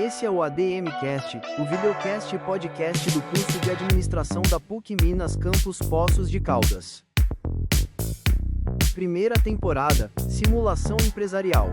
Esse é o ADMcast, o videocast e podcast do curso de administração da PUC Minas Campus Poços de Caldas. Primeira temporada, Simulação Empresarial.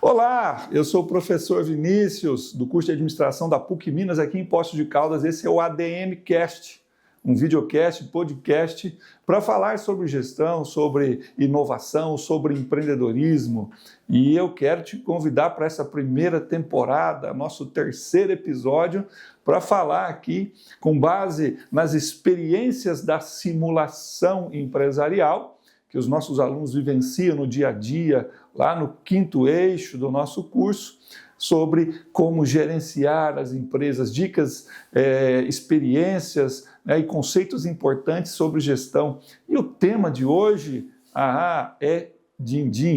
Olá, eu sou o professor Vinícius, do curso de administração da PUC Minas aqui em Poços de Caldas. Esse é o ADMcast, um videocast, podcast, para falar sobre gestão, sobre inovação, sobre empreendedorismo. E eu quero te convidar para essa primeira temporada, nosso terceiro episódio, para falar aqui, com base nas experiências da simulação empresarial, que os nossos alunos vivenciam no dia a dia, lá no quinto eixo do nosso curso, sobre como gerenciar as empresas, dicas, experiências, né, e conceitos importantes sobre gestão. E o tema de hoje é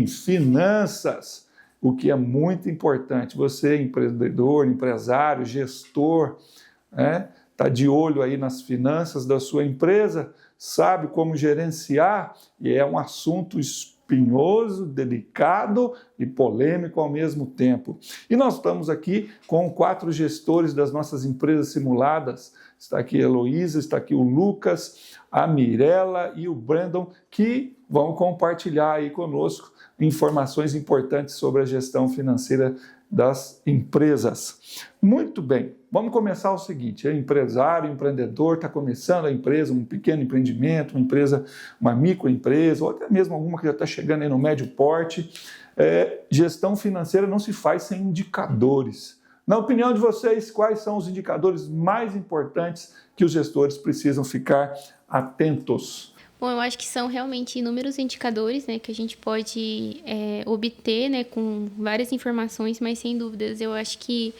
finanças, o que é muito importante. Você, empreendedor, empresário, gestor, tá de olho aí nas finanças da sua empresa, sabe como gerenciar, e é um assunto espinhoso, delicado e polêmico ao mesmo tempo. E nós estamos aqui com 4 gestores das nossas empresas simuladas. Está aqui a Heloísa, está aqui o Lucas, a Mirella e o Brandon, que vão compartilhar aí conosco informações importantes sobre a gestão financeira das empresas. Muito bem, vamos começar o seguinte: empresário, empreendedor, está começando a empresa, um pequeno empreendimento, uma empresa, uma microempresa, ou até mesmo alguma que já está chegando aí no médio porte. Gestão financeira não se faz sem indicadores. Na opinião de vocês, quais são os indicadores mais importantes que os gestores precisam ficar atentos? Bom, eu acho que são realmente inúmeros indicadores, né, que a gente pode obter, né, com várias informações, mas sem dúvidas eu acho que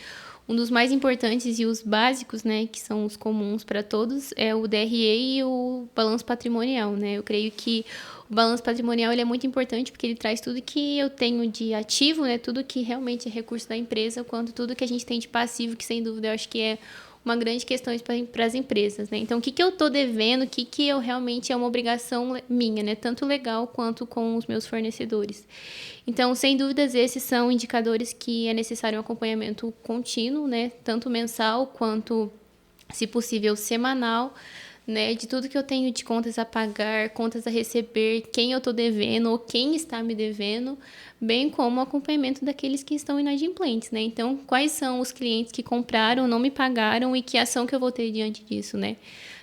um dos mais importantes e os básicos, né, que são os comuns para todos, é o DRE e o balanço patrimonial, né? Eu creio que o balanço patrimonial ele é muito importante porque ele traz tudo que eu tenho de ativo, né, tudo que realmente é recurso da empresa, quanto tudo que a gente tem de passivo, que sem dúvida eu acho que é uma grande questão para as empresas, né? Então, o que eu estou devendo, o que eu realmente é uma obrigação minha, né? Tanto legal quanto com os meus fornecedores. Então, sem dúvidas, esses são indicadores que é necessário um acompanhamento contínuo, né? Tanto mensal quanto, se possível, semanal, né? De tudo que eu tenho de contas a pagar, contas a receber, quem eu estou devendo ou quem está me devendo, bem como o acompanhamento daqueles que estão inadimplentes, né? Então, quais são os clientes que compraram, não me pagaram e que ação que eu vou ter diante disso, né?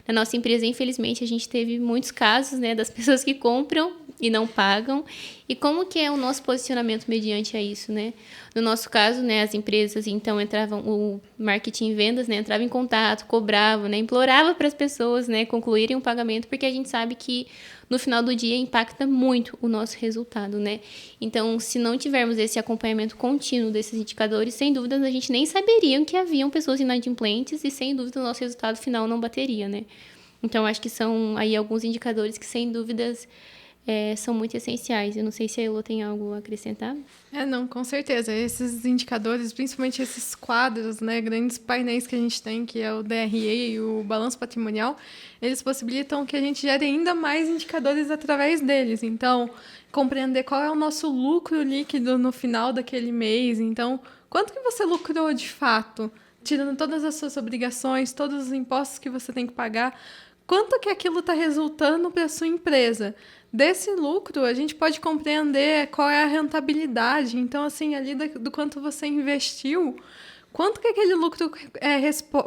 Na nossa empresa, infelizmente, a gente teve muitos casos, né, das pessoas que compram e não pagam. E como que é o nosso posicionamento mediante a isso, né? No nosso caso, né, as empresas, então, o marketing e vendas, né, entrava em contato, cobrava, né, implorava para as pessoas, né, concluírem o pagamento, porque a gente sabe que no final do dia impacta muito o nosso resultado, né? Então, se não tivermos esse acompanhamento contínuo desses indicadores, sem dúvida a gente nem saberia que haviam pessoas inadimplentes e sem dúvida o nosso resultado final não bateria, né? Então, acho que são aí alguns indicadores que sem dúvidas são muito essenciais. Eu não sei se a Elo tem algo a acrescentar. Não, com certeza. Esses indicadores, principalmente esses quadros, né, grandes painéis que a gente tem, que é o DRE e o balanço patrimonial, eles possibilitam que a gente gere ainda mais indicadores através deles. Então, compreender qual é o nosso lucro líquido no final daquele mês. Então, quanto que você lucrou de fato? Tirando todas as suas obrigações, todos os impostos que você tem que pagar, quanto que aquilo está resultando para a sua empresa? Desse lucro, a gente pode compreender qual é a rentabilidade. Então, assim, ali do quanto você investiu, quanto que aquele lucro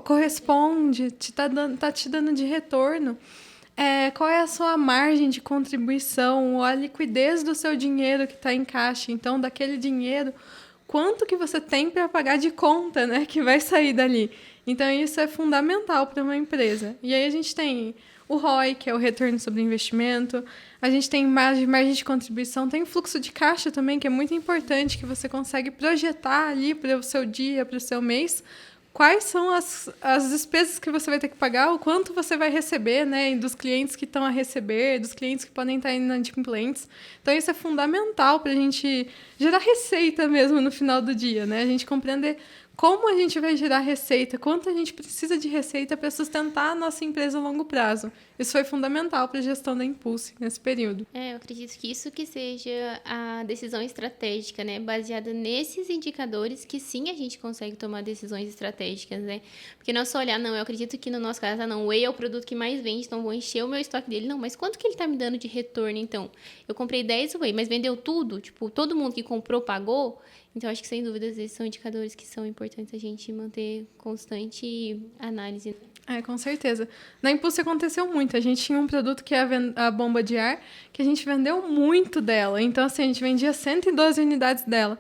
corresponde, está te dando de retorno, qual é a sua margem de contribuição, ou a liquidez do seu dinheiro que está em caixa. Então, daquele dinheiro, quanto que você tem para pagar de conta, né, que vai sair dali. Então, isso é fundamental para uma empresa. E aí a gente tem o ROI, que é o retorno sobre investimento. A gente tem margem de contribuição, tem fluxo de caixa também, que é muito importante, que você consegue projetar ali para o seu dia, para o seu mês, quais são as despesas que você vai ter que pagar, o quanto você vai receber, né, dos clientes que estão a receber, dos clientes que podem estar inadimplentes. Então, isso é fundamental para a gente gerar receita mesmo no final do dia, né? A gente compreender como a gente vai gerar receita, quanto a gente precisa de receita para sustentar a nossa empresa a longo prazo. isso foi fundamental para a gestão da Impulse nesse período. Eu acredito que isso que seja a decisão estratégica, né? Baseada nesses indicadores que sim a gente consegue tomar decisões estratégicas, né? Porque não é só olhar, não, eu acredito que no nosso caso, não, o whey é o produto que mais vende, então vou encher o meu estoque dele. Não, mas quanto que ele tá me dando de retorno, então? Eu comprei 10 whey, mas vendeu tudo? Tipo, todo mundo que comprou pagou? Então, acho que sem dúvidas esses são indicadores que são importantes a gente manter constante análise. Com certeza. Na Impulse aconteceu muito. A gente tinha um produto que é a bomba de ar, que a gente vendeu muito dela. Então, assim, a gente vendia 112 unidades dela.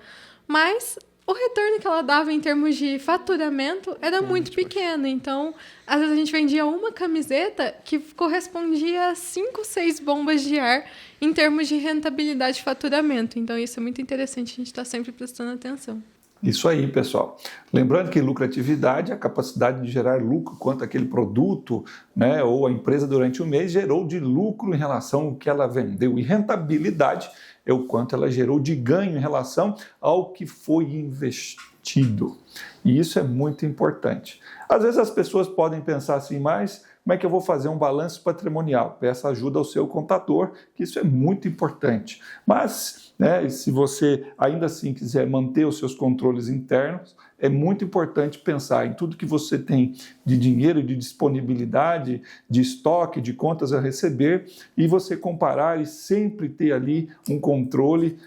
Mas o retorno que ela dava em termos de faturamento era muito pequeno. Então, às vezes a gente vendia uma camiseta que correspondia a 5, 6 bombas de ar em termos de rentabilidade de faturamento. Então, isso é muito interessante. A gente está sempre prestando atenção. Isso aí, pessoal. Lembrando que lucratividade é a capacidade de gerar lucro quanto aquele produto, né, ou a empresa durante o mês gerou de lucro em relação ao que ela vendeu. E rentabilidade é o quanto ela gerou de ganho em relação ao que foi investido. E isso é muito importante. Às vezes as pessoas podem pensar assim, mas como é que eu vou fazer um balanço patrimonial? Peça ajuda ao seu contador, que isso é muito importante. Mas, né, se você ainda assim quiser manter os seus controles internos, é muito importante pensar em tudo que você tem de dinheiro, de disponibilidade, de estoque, de contas a receber, e você comparar e sempre ter ali um controle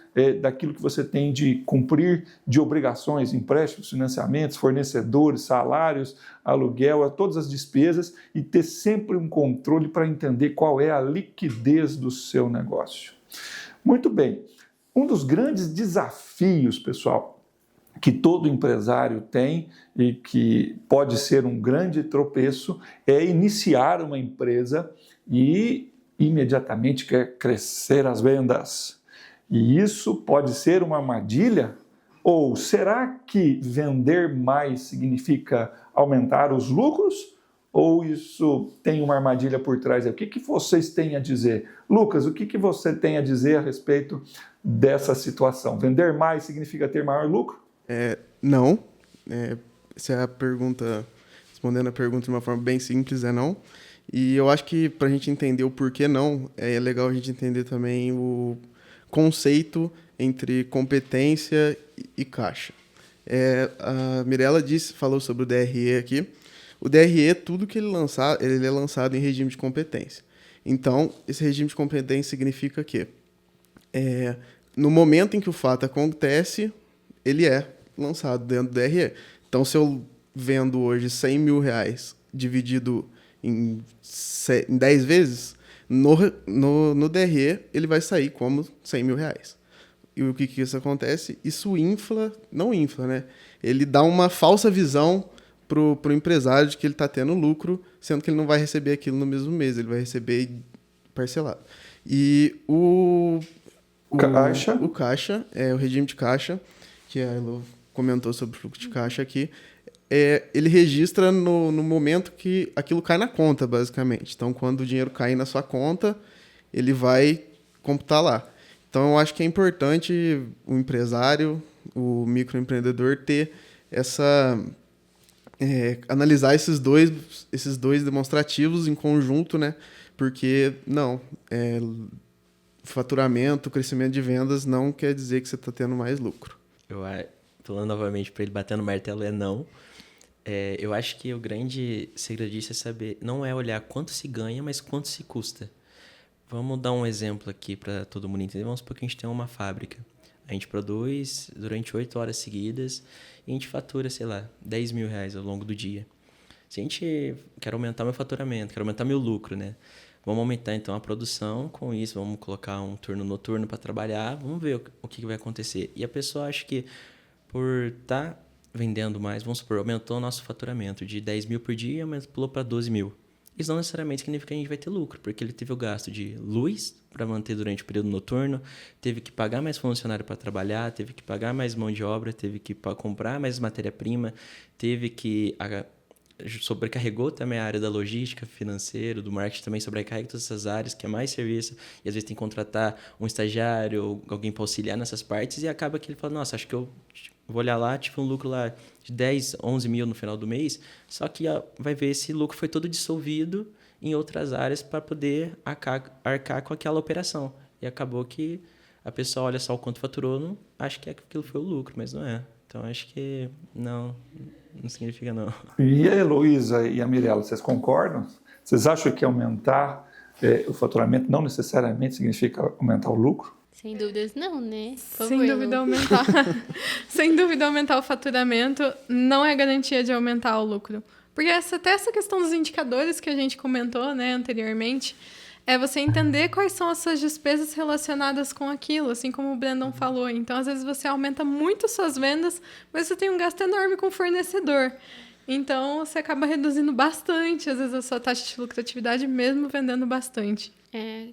daquilo que você tem de cumprir de obrigações, empréstimos, financiamentos, fornecedores, salários, aluguel, todas as despesas, e ter sempre um controle para entender qual é a liquidez do seu negócio. Muito bem. Um dos grandes desafios, pessoal, que todo empresário tem e que pode ser um grande tropeço é iniciar uma empresa e imediatamente quer crescer as vendas. E isso pode ser uma armadilha? Ou será que vender mais significa aumentar os lucros? Ou isso tem uma armadilha por trás? O que vocês têm a dizer? Lucas, o que você tem a dizer a respeito dessa situação? Vender mais significa ter maior lucro? Não. Essa é a pergunta, respondendo a pergunta de uma forma bem simples, não. E eu acho que para a gente entender o porquê não, é legal a gente entender também o conceito entre competência e caixa. A Mirella falou sobre o DRE aqui. O DRE, tudo que ele é lançado em regime de competência. Então, esse regime de competência significa que no momento em que o fato acontece, ele é lançado dentro do DRE. Então, se eu vendo hoje R$100 mil dividido em 10 vezes, no DRE ele vai sair como R$100 mil. E o que isso acontece? Isso não infla, né? Ele dá uma falsa visão pro empresário de que ele está tendo lucro, sendo que ele não vai receber aquilo no mesmo mês, ele vai receber parcelado. E o caixa, o regime de caixa, que a Elo comentou sobre o fluxo de caixa aqui, ele registra no momento que aquilo cai na conta, basicamente. Então, quando o dinheiro cai na sua conta, ele vai computar lá. Então, eu acho que é importante o empresário, o microempreendedor, ter analisar esses dois demonstrativos em conjunto, né? Porque, faturamento, crescimento de vendas não quer dizer que você está tendo mais lucro. Falando novamente para ele bater no martelo, não. Eu acho que o grande segredo disso é saber, não é olhar quanto se ganha, mas quanto se custa. Vamos dar um exemplo aqui para todo mundo entender. Vamos supor que a gente tem uma fábrica. A gente produz durante 8 horas seguidas e a gente fatura, sei lá, R$10 mil ao longo do dia. Se a gente quer aumentar meu faturamento, quer aumentar meu lucro, né? Vamos aumentar então a produção com isso, vamos colocar um turno noturno para trabalhar, vamos ver o que vai acontecer. E a pessoa acha que por estar vendendo mais, vamos supor, aumentou o nosso faturamento de 10 mil por dia, mas pulou para 12 mil. Isso não necessariamente significa que a gente vai ter lucro, porque ele teve o gasto de luz para manter durante o período noturno, teve que pagar mais funcionário para trabalhar, teve que pagar mais mão de obra, teve que comprar mais matéria-prima, teve que... sobrecarregou também a área da logística, financeiro, do marketing também sobrecarrega todas essas áreas, que é mais serviço, e às vezes tem que contratar um estagiário, alguém para auxiliar nessas partes, e acaba que ele fala, nossa, acho que eu vou olhar lá, tive um lucro lá de 10, 11 mil no final do mês, só que vai ver esse lucro foi todo dissolvido em outras áreas para poder arcar com aquela operação. E acabou que a pessoa olha só o quanto faturou, não acha que aquilo foi o lucro, mas não é. Então, acho que não significa não. E a Heloísa e a Mirella, vocês concordam? Vocês acham que aumentar o faturamento não necessariamente significa aumentar o lucro? Sem dúvidas não, né? Por Sem favor, dúvida Lu. aumentar. Sem dúvida aumentar o faturamento não é garantia de aumentar o lucro. Porque até essa questão dos indicadores que a gente comentou, né, anteriormente, é você entender quais são as suas despesas relacionadas com aquilo, assim como o Brandon falou. Então, às vezes, você aumenta muito suas vendas, mas você tem um gasto enorme com o fornecedor. Então, você acaba reduzindo bastante, às vezes, a sua taxa de lucratividade, mesmo vendendo bastante.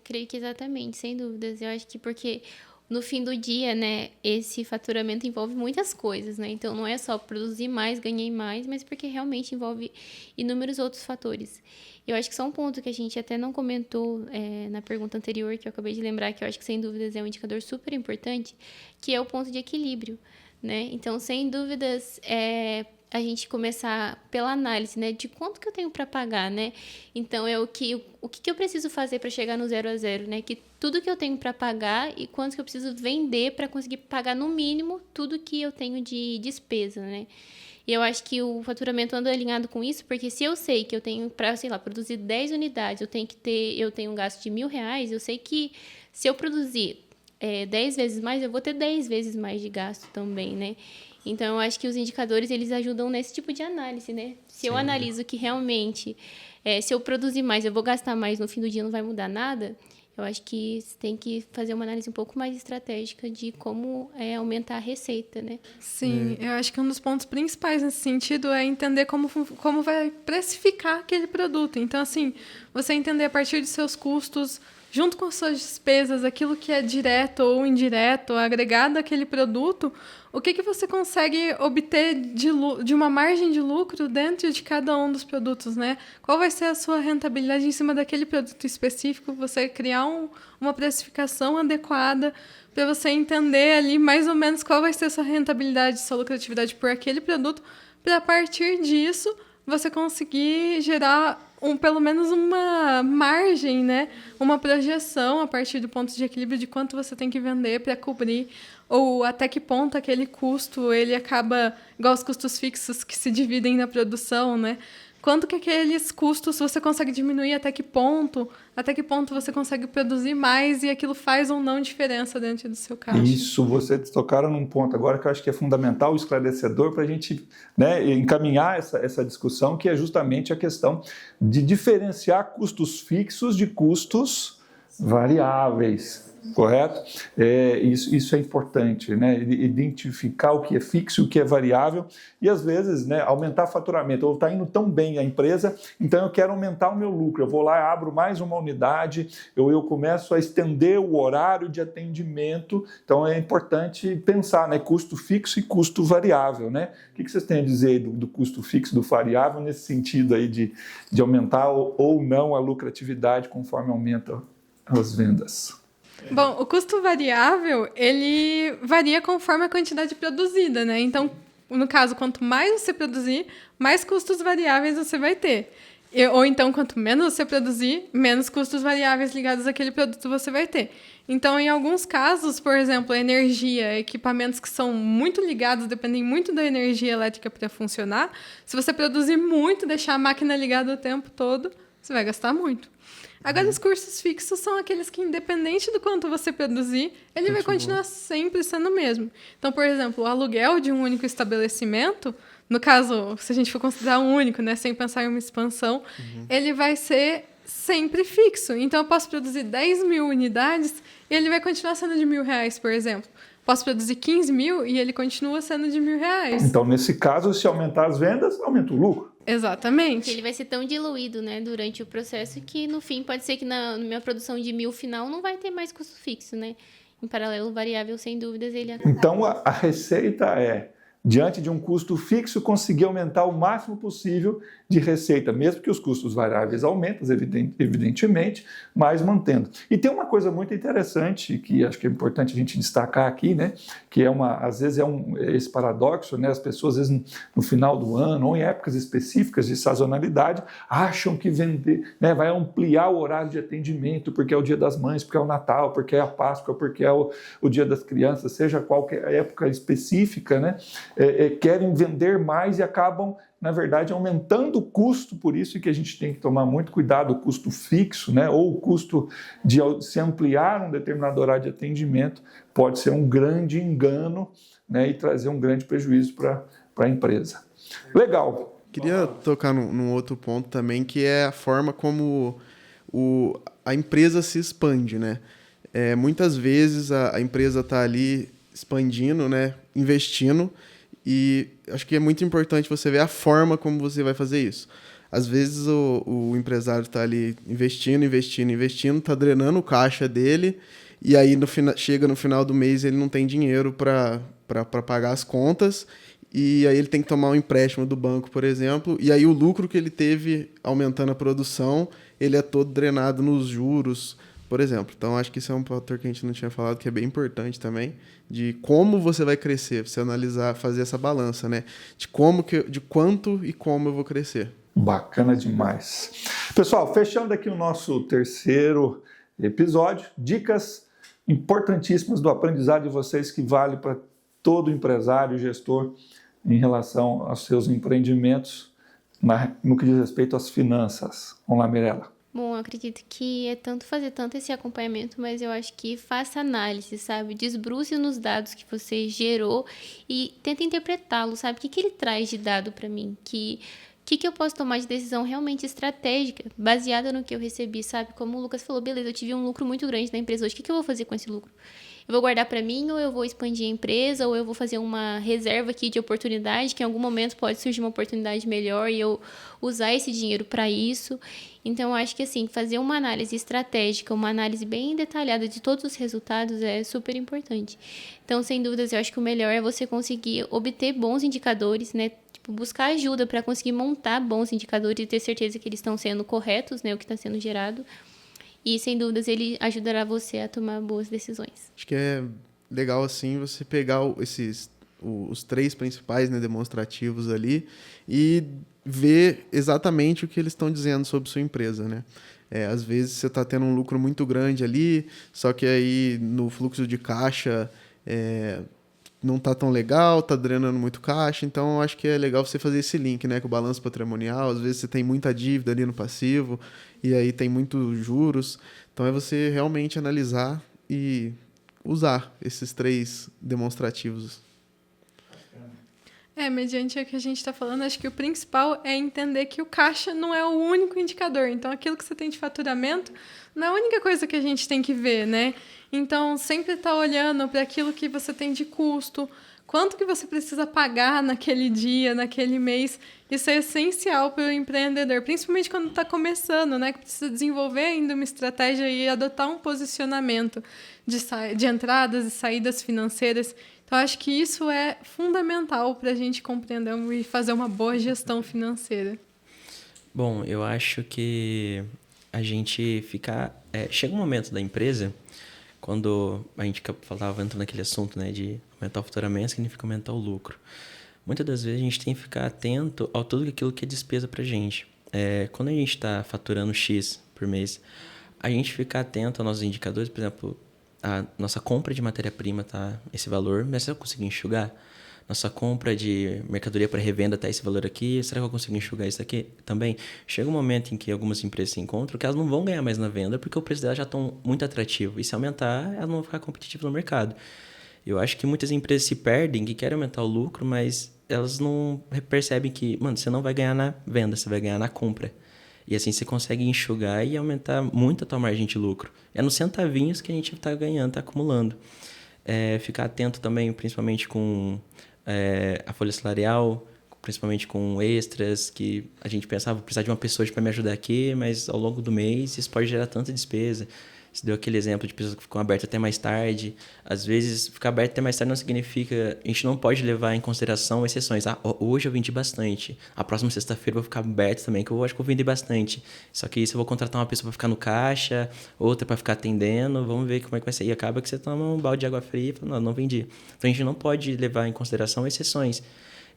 Creio que exatamente, sem dúvidas. Eu acho que porque no fim do dia, né, esse faturamento envolve muitas coisas, né? Então, não é só produzir mais, ganhei mais, mas porque realmente envolve inúmeros outros fatores. Eu acho que só um ponto que a gente até não comentou na pergunta anterior, que eu acabei de lembrar, que eu acho que, sem dúvidas, é um indicador super importante, que é o ponto de equilíbrio, né? Então, sem dúvidas, a gente começar pela análise, né, de quanto que eu tenho para pagar, né? Então, o que eu preciso fazer para chegar no 0 a 0, né? Que tudo que eu tenho para pagar e quanto que eu preciso vender para conseguir pagar no mínimo tudo que eu tenho de despesa, né? E eu acho que o faturamento anda alinhado com isso, porque se eu sei que eu tenho para, sei lá, produzir 10 unidades, eu tenho um gasto de R$1.000, eu sei que se eu produzir 10 vezes mais, eu vou ter 10 vezes mais de gasto também, né? Então, eu acho que os indicadores, eles ajudam nesse tipo de análise, né? Se eu analiso que realmente, se eu produzir mais, eu vou gastar mais, no fim do dia não vai mudar nada, eu acho que você tem que fazer uma análise um pouco mais estratégica de como aumentar a receita, né? Sim, eu acho que um dos pontos principais nesse sentido é entender como vai precificar aquele produto. Então, assim, você entender a partir de seus custos, junto com suas despesas, aquilo que é direto ou indireto, agregado àquele produto, o que você consegue obter de uma margem de lucro dentro de cada um dos produtos, né? Qual vai ser a sua rentabilidade em cima daquele produto específico? Você criar uma precificação adequada para você entender ali mais ou menos qual vai ser a sua rentabilidade, sua lucratividade por aquele produto, para a partir disso você conseguir gerar pelo menos uma margem, né? Uma projeção a partir do ponto de equilíbrio de quanto você tem que vender para cobrir, ou até que ponto aquele custo ele acaba, igual os custos fixos que se dividem na produção, né? Quanto que aqueles custos você consegue diminuir, até que ponto você consegue produzir mais e aquilo faz ou não diferença dentro do seu caixa. Isso, vocês tocaram num ponto agora que eu acho que é fundamental, esclarecedor, para a gente, né, encaminhar essa discussão, que é justamente a questão de diferenciar custos fixos de custos variáveis. Correto? Isso é importante, né? Identificar o que é fixo e o que é variável e, às vezes, né, aumentar o faturamento. Ou está indo tão bem a empresa, então eu quero aumentar o meu lucro. Eu vou lá, abro mais uma unidade, eu começo a estender o horário de atendimento. Então, é importante pensar, né, custo fixo e custo variável, né? O que vocês têm a dizer do custo fixo, do variável, nesse sentido aí de aumentar ou não a lucratividade conforme aumenta as vendas? Bom, o custo variável, ele varia conforme a quantidade produzida, né? Então, no caso, quanto mais você produzir, mais custos variáveis você vai ter. Ou então, quanto menos você produzir, menos custos variáveis ligados àquele produto você vai ter. Então, em alguns casos, por exemplo, energia, equipamentos que são muito ligados, dependem muito da energia elétrica para funcionar, se você produzir muito, deixar a máquina ligada o tempo todo, você vai gastar muito. Agora, os custos fixos são aqueles que, independente do quanto você produzir, ele vai continuar sempre sendo o mesmo. Então, por exemplo, o aluguel de um único estabelecimento, no caso, se a gente for considerar um único, né, sem pensar em uma expansão, ele vai ser sempre fixo. Então, eu posso produzir 10 mil unidades e ele vai continuar sendo de R$1.000, por exemplo. Posso produzir 15 mil e ele continua sendo de R$1.000. Então, nesse caso, se aumentar as vendas, aumenta o lucro. Exatamente. Ele vai ser tão diluído, né, durante o processo que, no fim, pode ser que na minha produção de 1.000 final não vai ter mais custo fixo, né? Em paralelo, variável, sem dúvidas, ele acaba. Então, a receita é diante de um custo fixo, conseguir aumentar o máximo possível de receita, mesmo que os custos variáveis aumentem, evidentemente, mas mantendo. E tem uma coisa muito interessante, que acho que é importante a gente destacar aqui, né? Que às vezes esse paradoxo, né? As pessoas, às vezes, no final do ano ou em épocas específicas de sazonalidade, acham que vender, né, vai ampliar o horário de atendimento, porque é o Dia das Mães, porque é o Natal, porque é a Páscoa, porque é o Dia das Crianças, seja qualquer época específica, né? Querem vender mais e acabam, na verdade, aumentando o custo, por isso que a gente tem que tomar muito cuidado, o custo fixo, né, ou o custo de se ampliar um determinado horário de atendimento pode ser um grande engano, né, e trazer um grande prejuízo para a empresa. Legal. Queria tocar num outro ponto também, que é a forma como a empresa se expande, né? Muitas vezes a empresa está ali expandindo, né, investindo, e acho que é muito importante você ver a forma como você vai fazer isso. Às vezes o empresário está ali investindo, está drenando o caixa dele, e aí chega no final do mês ele não tem dinheiro para pagar as contas, e aí ele tem que tomar um empréstimo do banco, por exemplo, e aí o lucro que ele teve aumentando a produção, ele é todo drenado nos juros, por exemplo. Então, acho que isso é um fator que a gente não tinha falado, que é bem importante também, de como você vai crescer, você analisar, fazer essa balança, né? De quanto e como eu vou crescer. Bacana demais. Pessoal, fechando aqui o nosso terceiro episódio, dicas importantíssimas do aprendizado de vocês que vale para todo empresário e gestor em relação aos seus empreendimentos no que diz respeito às finanças. Vamos lá, Mirela. Bom, eu acredito que é fazer tanto esse acompanhamento, mas eu acho que faça análise, sabe? Desbruce nos dados que você gerou e tenta interpretá-lo, sabe? O que ele traz de dado para mim? Que eu posso tomar de decisão realmente estratégica, baseada no que eu recebi, sabe? Como o Lucas falou, beleza, eu tive um lucro muito grande na empresa hoje, o que eu vou fazer com esse lucro? Eu vou guardar para mim, ou eu vou expandir a empresa, ou eu vou fazer uma reserva aqui de oportunidade, que em algum momento pode surgir uma oportunidade melhor e eu usar esse dinheiro para isso. Então, eu acho que, assim, fazer uma análise estratégica, uma análise bem detalhada de todos os resultados é super importante. Então, sem dúvidas, eu acho que o melhor é você conseguir obter bons indicadores, né? Tipo, buscar ajuda para conseguir montar bons indicadores e ter certeza que eles estão sendo corretos, né? O que está sendo gerado. E, sem dúvidas, ele ajudará você a tomar boas decisões. Acho que é legal, assim, você pegar os três principais, né, demonstrativos ali e ver exatamente o que eles estão dizendo sobre sua empresa, né? Às vezes você está tendo um lucro muito grande ali, só que aí no fluxo de caixa não está tão legal, está drenando muito caixa, então acho que é legal você fazer esse link, né, com o balanço patrimonial. Às vezes você tem muita dívida ali no passivo e aí tem muitos juros, então é você realmente analisar e usar esses três demonstrativos. Mediante o que a gente está falando, acho que o principal é entender que o caixa não é o único indicador. Então, aquilo que você tem de faturamento não é a única coisa que a gente tem que ver, né? Então, sempre estar olhando para aquilo que você tem de custo, quanto que você precisa pagar naquele dia, naquele mês. Isso é essencial para o empreendedor, principalmente quando está começando, né? Que precisa desenvolver ainda uma estratégia e adotar um posicionamento de entradas e saídas financeiras. Então, acho que isso é fundamental para a gente compreender e fazer uma boa gestão financeira. Bom, eu acho que a gente fica... chega um momento da empresa, quando a gente falava entrando naquele assunto, né, de aumentar o faturamento, significa aumentar o lucro. Muitas das vezes a gente tem que ficar atento a tudo aquilo que é despesa para a gente. Quando a gente está faturando X por mês, a gente fica atento aos nossos indicadores, por exemplo, a nossa compra de matéria-prima tá esse valor, mas será que eu consigo enxugar? Nossa compra de mercadoria para revenda tá esse valor aqui, será que eu consigo enxugar isso aqui também? Chega um momento em que algumas empresas se encontram que elas não vão ganhar mais na venda porque o preço delas já estão muito atrativo. E se aumentar, elas não vão ficar competitivas no mercado. Eu acho que muitas empresas se perdem, que querem aumentar o lucro, mas elas não percebem que, você não vai ganhar na venda, você vai ganhar na compra. E assim você consegue enxugar e aumentar muito a tua margem de lucro. É nos centavinhos que a gente está ganhando, está acumulando. Ficar atento também, principalmente com a folha salarial, principalmente com extras, que a gente pensava, vou precisar de uma pessoa para me ajudar aqui, mas ao longo do mês isso pode gerar tanta despesa. Você deu aquele exemplo de pessoas que ficam abertas até mais tarde. Às vezes, ficar aberto até mais tarde não significa... A gente não pode levar em consideração exceções. Hoje eu vendi bastante. A próxima sexta-feira eu vou ficar aberto também, que eu acho que eu vendi bastante. Só que isso eu vou contratar uma pessoa para ficar no caixa, outra para ficar atendendo. Vamos ver como é que vai ser. E acaba que você toma um balde de água fria e fala, não vendi. Então, a gente não pode levar em consideração exceções.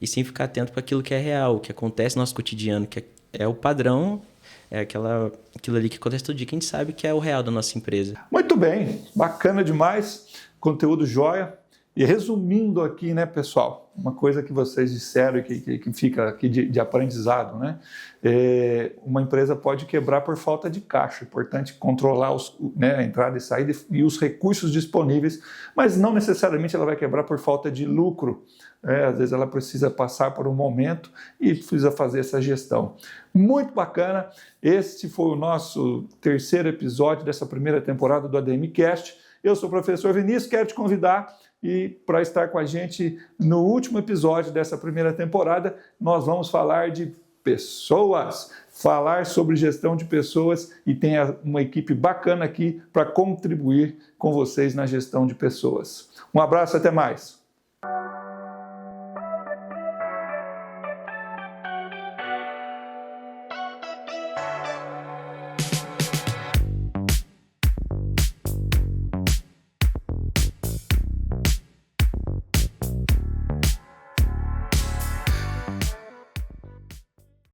E sim ficar atento para aquilo que é real, o que acontece no nosso cotidiano, que é o padrão, é aquilo ali que acontece todo dia, que a gente sabe que é o real da nossa empresa. Muito bem, bacana demais, conteúdo jóia. E resumindo aqui, né, pessoal, uma coisa que vocês disseram e que fica aqui de aprendizado, né? Uma empresa pode quebrar por falta de caixa. É importante controlar a entrada e saída e os recursos disponíveis, mas não necessariamente ela vai quebrar por falta de lucro. Às vezes ela precisa passar por um momento e precisa fazer essa gestão. Muito bacana. Este foi o nosso terceiro episódio dessa primeira temporada do ADMcast. Eu sou o professor Vinícius, quero te convidar para estar com a gente no último episódio dessa primeira temporada. Nós vamos falar de pessoas, falar sobre gestão de pessoas e tem uma equipe bacana aqui para contribuir com vocês na gestão de pessoas. Um abraço, até mais!